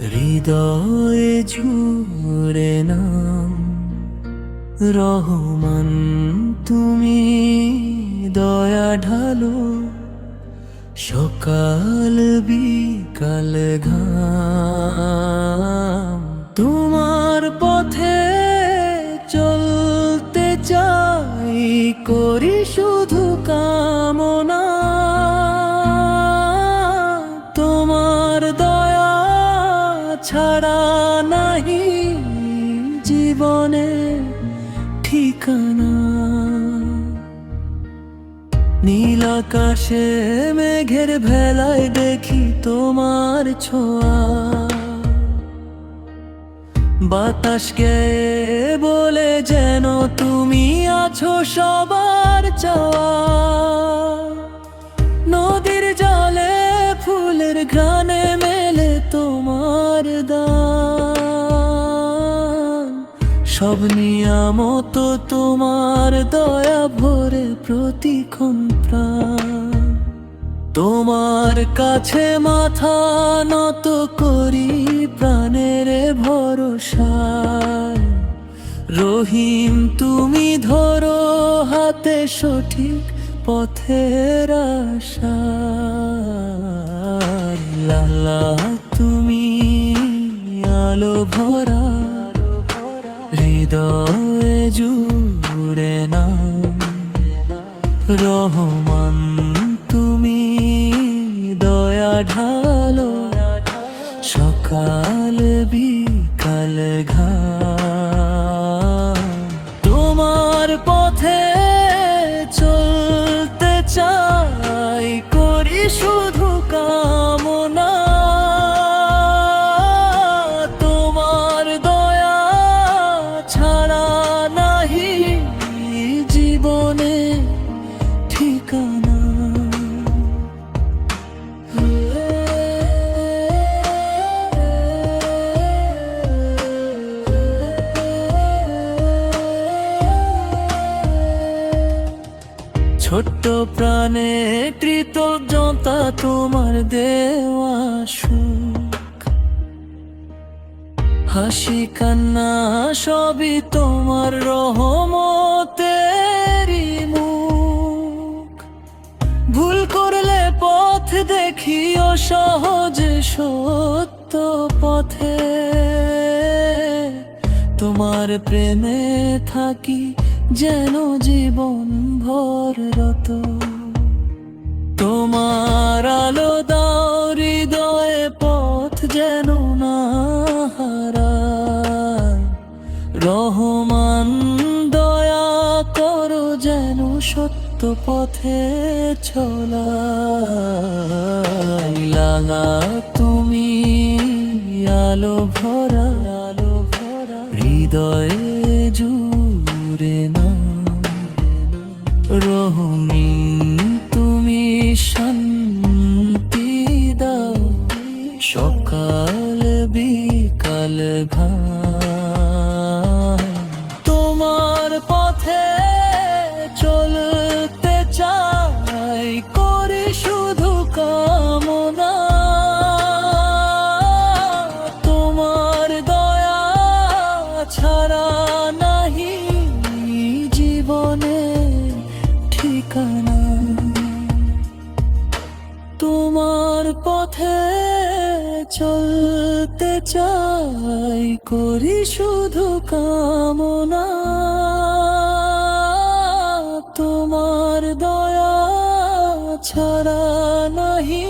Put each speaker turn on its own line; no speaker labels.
হৃদয়ে জুড়ে নাম রহমান, তুমি দয়া ঢালো সকাল বিকাল ঘাম। তোমার পথে চলতে চাই, করি শুধু কামনা। তোমার দয়া ছাড়া নাহি জীবনে ঠিকানা। নীল আকাশে মেঘের ভেলায় দেখি তোমার ছোঁয়া, বাতাস গেয়ে বলে যেন তুমি আছো সবার চাওয়া। নদীর জলে ফুলের ঘ্রাণে মেলে তোমার দান। সব নিয়ামত তোমার দয়া ভরে প্রতিক্ষণ প্রাণ। তোমার কাছে মাথা নত করি প্রাণের ভরসায়। রহিম তুমি ধরো হাতে সঠিক পথের আশা। আল্লাহ তুমি আলো ভরা, হৃদয়ে জুড়ে নাম রহমান, তুমি দয়া ঢালো সকাল বিকাল ঘাম। তোমার পথে চলতে চাই, করি শুধু কামনা। তোমার দয়া ছাড়া নাহি জীবনে ঠিকানা। ছোট্ট প্রাণে কৃতজ্ঞতা তোমার দেওয়া সুখ। হাসি কান্না সবই তোমার রহমতেরই মুখ। ভুল করলে পথ দেখিও সহজে সত্য পথে। তোমার প্রেমে থাকি যেন জীবন ভর রত। তোমার আলো দাও হৃদয়ে পথ যেন না হারায়। রহমান দয়া করো যেন সত্য পথে চলাই। লাগা তুমি আলো ভরা, হৃদয়ে জুড়ে নাম রহমিন, তুমি শান্তি দাও সকাল বিকাল ঘাম। তোমার পথে চলতে চাই, করি শুধু কামনা। তোমার দয়া ছাড়া নাহি জীবনে ঠিকানা। তোমার পথে চলতে চাই, করি শুধু কামনা। তোমার দয়া ছাড়া নাহি